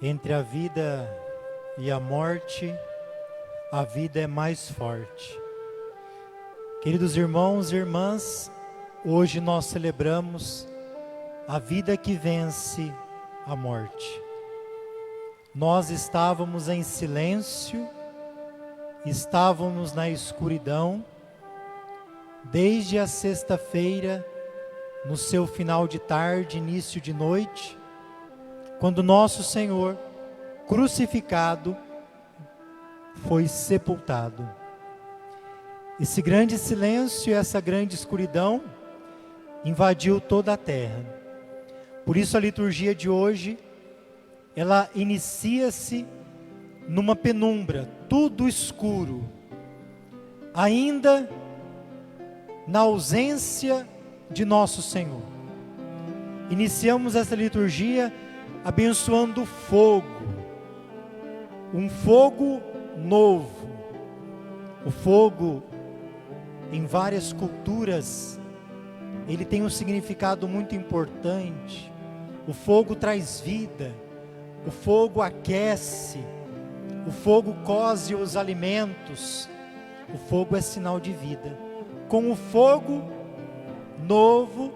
Entre a vida e a morte, a vida é mais forte. Queridos irmãos e irmãs, hoje nós celebramos a vida que vence a morte. Nós estávamos em silêncio, estávamos na escuridão, desde a sexta-feira, no seu final de tarde, início de noite, quando nosso Senhor, crucificado, foi sepultado. Esse grande silêncio, essa grande escuridão, invadiu toda a terra. Por isso a liturgia de hoje, ela inicia-se numa penumbra, tudo escuro, ainda na ausência de nosso Senhor. Iniciamos essa liturgia abençoando o fogo, um fogo novo. O fogo, em várias culturas, ele tem um significado muito importante. O fogo traz vida, o fogo aquece, o fogo coze os alimentos, o fogo é sinal de vida. Com o fogo novo,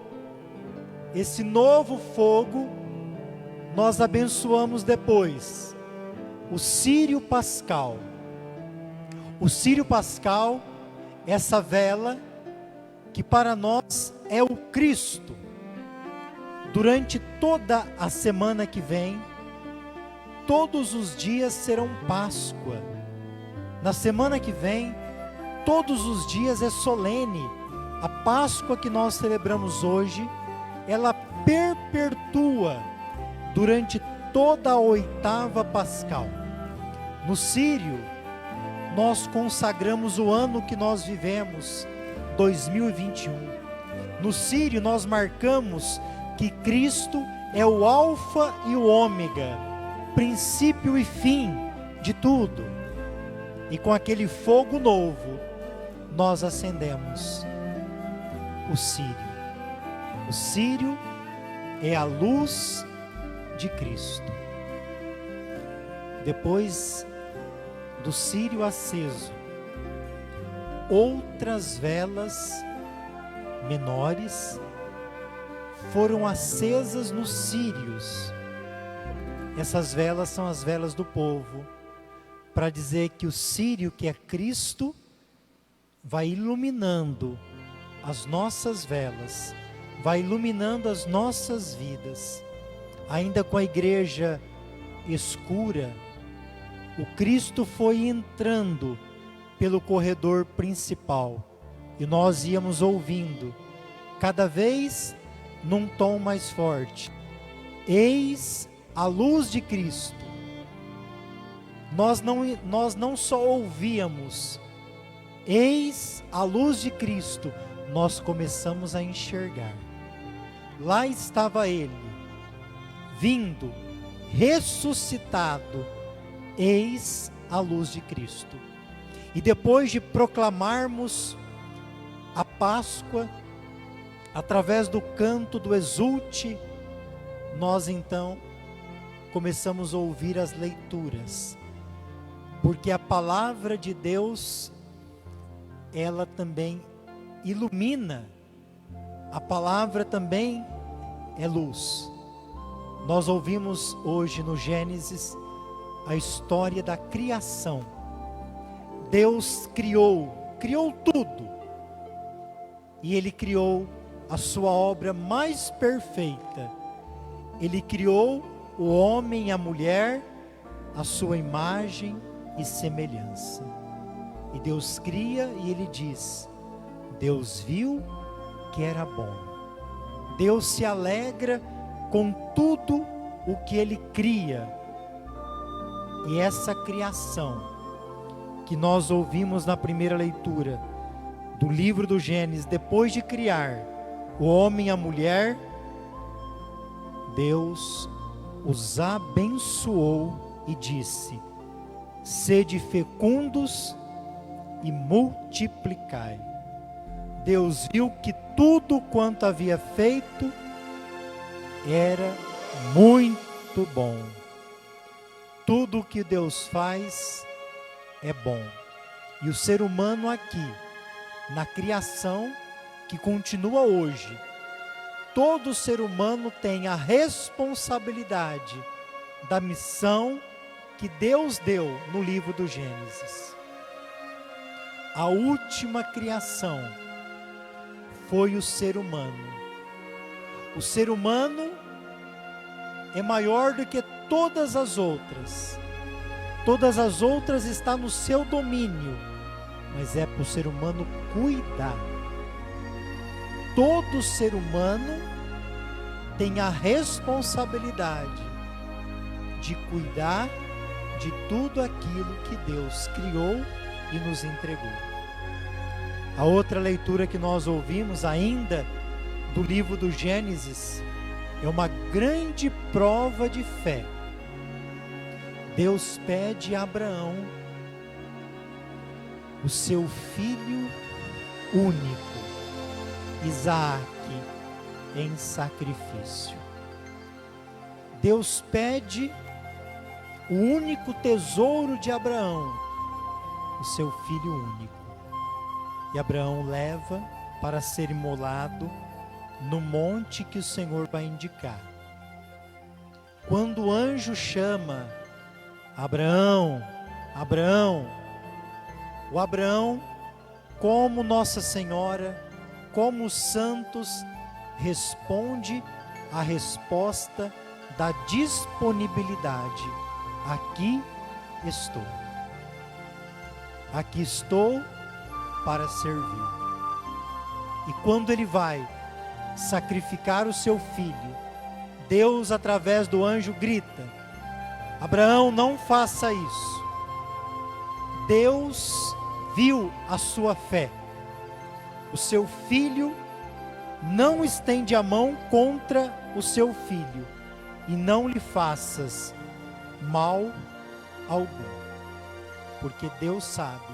esse novo fogo, nós abençoamos depois o Círio Pascal. O Círio Pascal, essa vela que para nós é o Cristo. Durante toda a semana que vem, todos os dias serão Páscoa. Na semana que vem, todos os dias é solene. A Páscoa que nós celebramos hoje, ela perpetua durante toda a oitava pascal. No Círio, nós consagramos o ano que nós vivemos, 2021. No Círio, nós marcamos que Cristo é o Alfa e o Ômega, princípio e fim de tudo. E com aquele fogo novo, nós acendemos o Círio. O Círio é a luz de Cristo. Depois do círio aceso, outras velas menores foram acesas nos círios. Essas velas são as velas do povo, para dizer que o círio, que é Cristo, vai iluminando as nossas velas, vai iluminando as nossas vidas. Ainda com a igreja escura, o Cristo foi entrando pelo corredor principal e nós íamos ouvindo, cada vez num tom mais forte: eis a luz de Cristo. Nós não só ouvíamos, eis a luz de Cristo, nós começamos a enxergar. Lá estava Ele, vindo, ressuscitado, eis a luz de Cristo. E depois de proclamarmos a Páscoa, através do canto do Exulte, nós então começamos a ouvir as leituras, porque a palavra de Deus, ela também ilumina, a palavra também é luz. Nós ouvimos hoje no Gênesis a história da criação. Deus criou tudo, e Ele criou a sua obra mais perfeita. Ele criou o homem e a mulher, a sua imagem e semelhança. E Deus cria e Ele diz: Deus viu que era bom. Deus se alegra com tudo o que Ele cria. E essa criação que nós ouvimos na primeira leitura do livro do Gênesis, depois de criar o homem e a mulher, Deus os abençoou e disse: sede fecundos e multiplicai. Deus viu que tudo quanto havia feito era muito bom. Tudo o que Deus faz é bom. E o ser humano aqui, na criação que continua hoje, todo ser humano tem a responsabilidade da missão que Deus deu no livro do Gênesis. A última criação foi o ser humano. O ser humano é maior do que todas as outras. Todas as outras estão no seu domínio, mas é para o ser humano cuidar. Todo ser humano tem a responsabilidade de cuidar de tudo aquilo que Deus criou e nos entregou. A outra leitura que nós ouvimos ainda do livro do Gênesis é uma grande prova de fé. Deus pede a Abraão o seu filho único, Isaque, em sacrifício. Deus pede o único tesouro de Abraão, o seu filho único. E Abraão leva para ser imolado no monte que o Senhor vai indicar. Quando o anjo chama Abraão, Abraão, o Abraão, como Nossa Senhora, como os santos, responde a resposta da disponibilidade. Aqui estou. Aqui estou para servir. E quando ele vai sacrificar o seu filho, Deus, através do anjo, grita: Abraão, não faça isso. Deus viu a sua fé. O seu filho, não estende a mão contra o seu filho, e não lhe faças mal algum, porque Deus sabe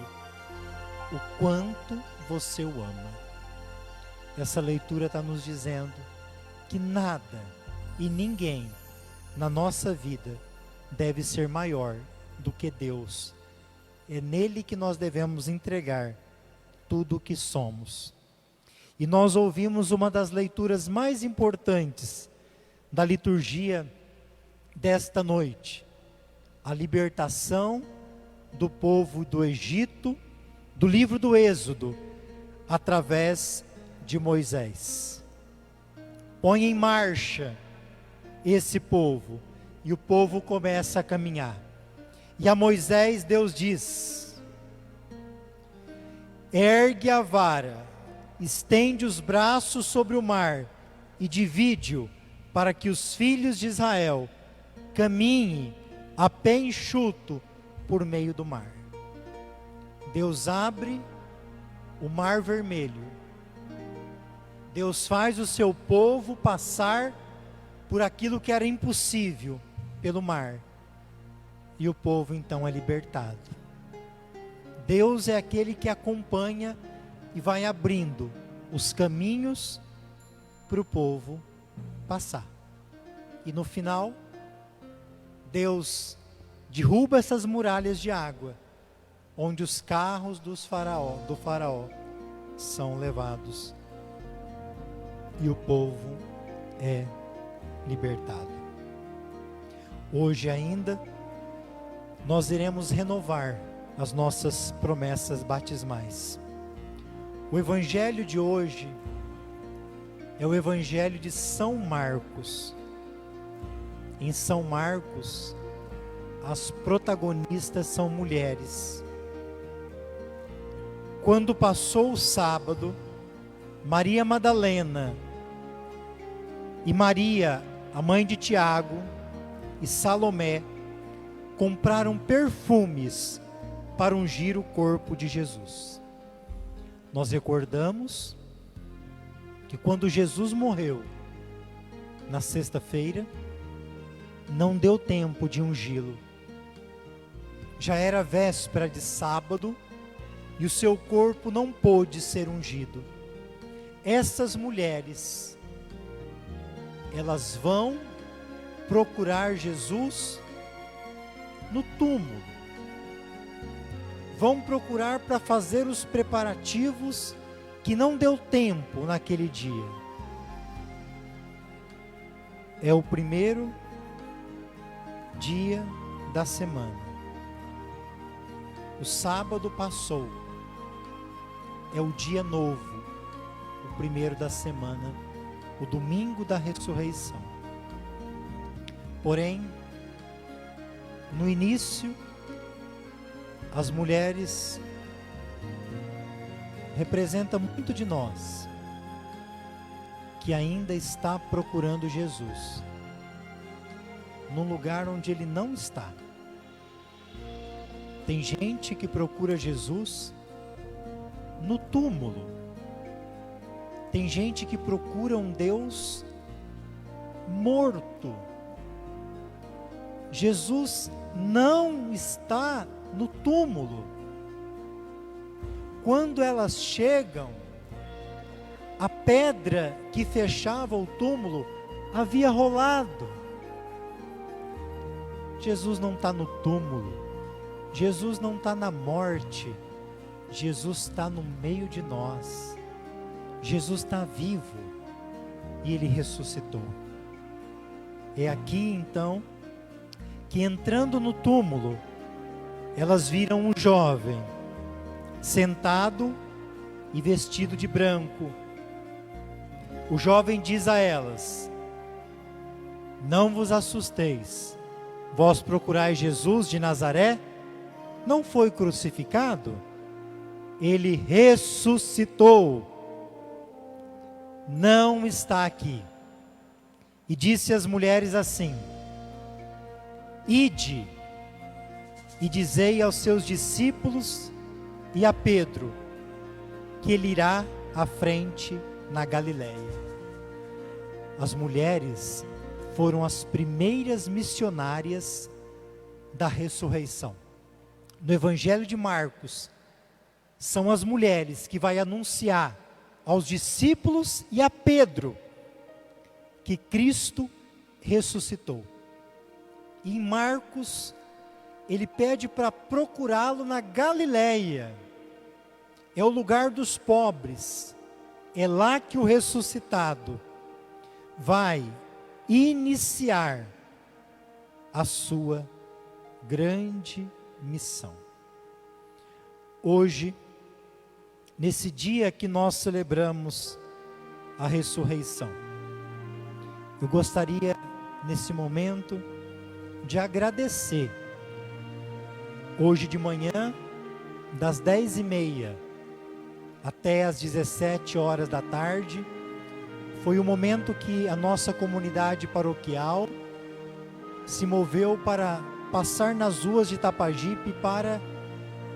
o quanto você o ama. Essa leitura está nos dizendo que nada e ninguém na nossa vida deve ser maior do que Deus. É nele que nós devemos entregar tudo o que somos. E nós ouvimos uma das leituras mais importantes da liturgia desta noite: a libertação do povo do Egito, do livro do Êxodo, através de Moisés. Põe em marcha esse povo, e o povo começa a caminhar. E a Moisés Deus diz: ergue a vara, estende os braços sobre o mar e divide-o, para que os filhos de Israel caminhem a pé enxuto por meio do mar. Deus abre o mar vermelho. Deus faz o seu povo passar por aquilo que era impossível, pelo mar. E o povo então é libertado. Deus é aquele que acompanha e vai abrindo os caminhos para o povo passar. E no final, Deus derruba essas muralhas de água, onde os carros do faraó são levados. E o povo é libertado. Hoje ainda, nós iremos renovar as nossas promessas batismais. O evangelho de hoje é o evangelho de São Marcos. Em São Marcos, as protagonistas são mulheres. Quando passou o sábado, Maria Madalena e Maria, a mãe de Tiago, e Salomé compraram perfumes para ungir o corpo de Jesus. Nós recordamos que quando Jesus morreu, na sexta-feira, não deu tempo de ungí-lo. Já era véspera de sábado e o seu corpo não pôde ser ungido. Essas mulheres, elas vão procurar Jesus no túmulo. Vão procurar para fazer os preparativos que não deu tempo naquele dia. É o primeiro dia da semana. O sábado passou. É o dia novo, o primeiro da semana, o domingo da ressurreição. Porém, no início, as mulheres representam muito de nós, que ainda está procurando Jesus, num lugar onde Ele não está. Tem gente que procura Jesus no túmulo. Tem gente que procura um Deus morto. Jesus não está no túmulo. Quando elas chegam, a pedra que fechava o túmulo havia rolado. Jesus não está no túmulo. Jesus não está na morte. Jesus está no meio de nós. Jesus está vivo e Ele ressuscitou. É aqui então que, entrando no túmulo, elas viram um jovem sentado e vestido de branco. O jovem diz a elas: não vos assusteis, vós procurais Jesus de Nazaré? Não foi crucificado? Ele ressuscitou. Não está aqui. E disse às mulheres assim: ide e dizei aos seus discípulos e a Pedro que ele irá à frente na Galileia. As mulheres foram as primeiras missionárias da ressurreição. No Evangelho de Marcos, são as mulheres que vai anunciar aos discípulos e a Pedro que Cristo ressuscitou. E em Marcos, ele pede para procurá-lo na Galileia. É o lugar dos pobres. É lá que o ressuscitado vai iniciar a sua grande missão. Hoje, nesse dia que nós celebramos a ressurreição, eu gostaria, nesse momento, de agradecer. Hoje de manhã, das 10h30 até as 17 horas da tarde, foi o momento que a nossa comunidade paroquial se moveu para passar nas ruas de Itapajipe para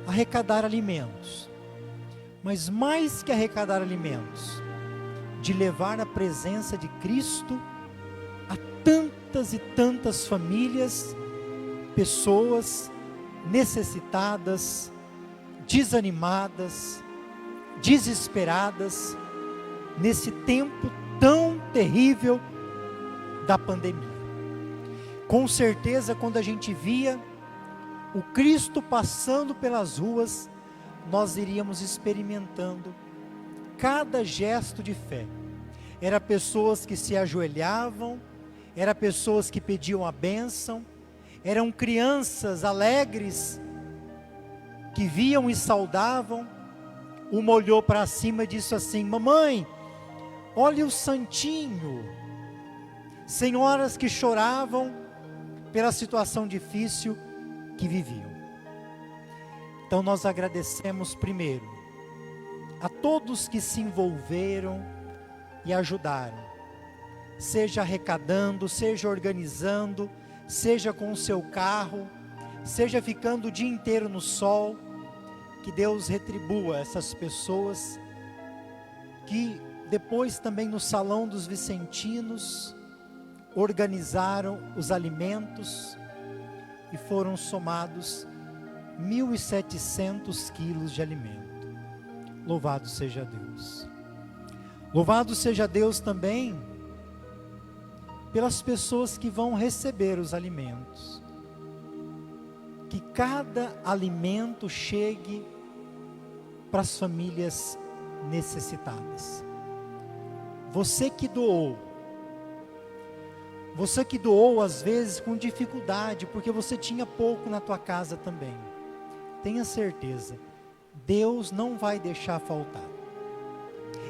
arrecadar alimentos. Mas mais que arrecadar alimentos, de levar a presença de Cristo a tantas e tantas famílias, pessoas necessitadas, desanimadas, desesperadas, nesse tempo tão terrível da pandemia. Com certeza, quando a gente via o Cristo passando pelas ruas, nós iríamos experimentando cada gesto de fé. Era pessoas que se ajoelhavam, era pessoas que pediam a bênção, eram crianças alegres que viam e saudavam. Uma olhou para cima e disse assim: mamãe, olha o santinho. Senhoras que choravam pela situação difícil que viviam. Então nós agradecemos primeiro a todos que se envolveram e ajudaram, seja arrecadando, seja organizando, seja com o seu carro, seja ficando o dia inteiro no sol. Que Deus retribua essas pessoas que depois também no Salão dos Vicentinos organizaram os alimentos e foram somados 1.700 quilos de alimento. Louvado seja Deus. Louvado seja Deus também pelas pessoas que vão receber os alimentos. que cada alimento chegue para as famílias necessitadas. Você que doou às vezes com dificuldade, porque você tinha pouco na tua casa também. Tenha certeza, Deus não vai deixar faltar.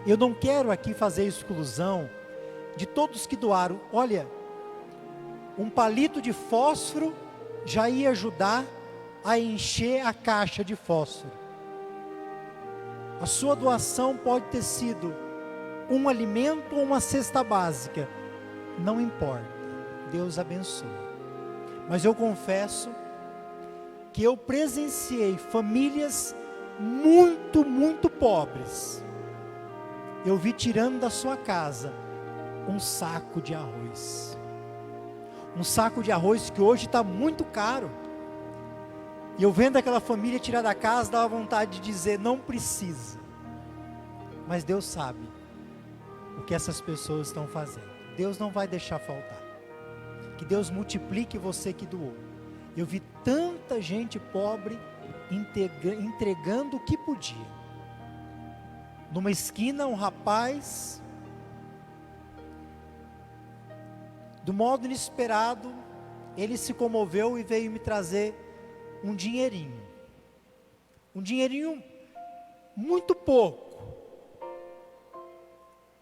Eu não quero aqui fazer exclusão de todos que doaram. Olha, um palito de fósforo já ia ajudar a encher a caixa de fósforo. A sua doação pode ter sido um alimento ou uma cesta básica, não importa, Deus abençoe. Mas eu confesso que eu presenciei famílias muito pobres. Eu vi tirando da sua casa um saco de arroz. Um saco de arroz que hoje está muito caro. E eu vendo aquela família tirar da casa, dava vontade de dizer, não precisa. Mas Deus sabe o que essas pessoas estão fazendo. Deus não vai deixar faltar. Que Deus multiplique você que doou. Eu vi tanta gente pobre entregando o que podia. Numa esquina, um rapaz, do modo inesperado, ele se comoveu e veio me trazer um dinheirinho muito pouco.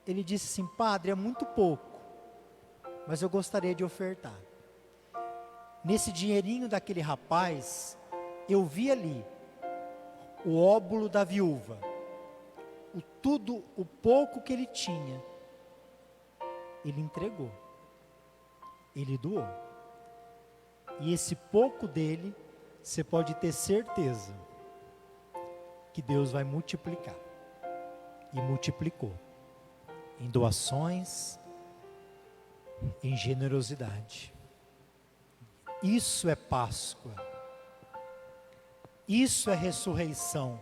Ele disse assim, padre, é muito pouco, mas eu gostaria de ofertar. Nesse dinheirinho daquele rapaz, eu vi ali o óbolo da viúva, o pouco que ele tinha, ele entregou, ele doou. E esse pouco dele, você pode ter certeza que Deus vai multiplicar. E multiplicou em doações, em generosidade. Isso é Páscoa. Isso é ressurreição.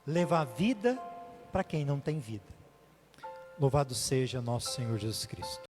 Levar vida para quem não tem vida. Louvado seja nosso Senhor Jesus Cristo.